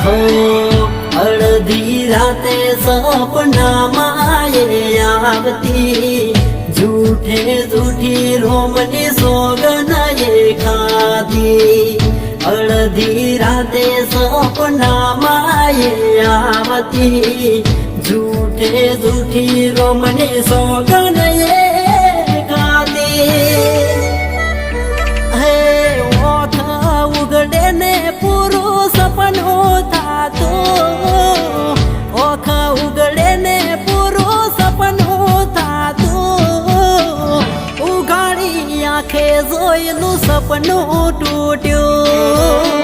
હો અડધી રાતે સપનામાં એ આવતી જૂઠે જૂઠી રોમની સોગન એ ખાધી અડધી રાતે સપનામાં એ આવતી જૂઠે જૂઠી રોમની સોગન એ ખાધી હે ઓઠ ઉગડે ને પૂરું સપનું થાતું ઓખ ઉગડે ને પૂરું સપનું થાતું ઉઘાડી આંખે જોયેલું સપનું તૂટ્યું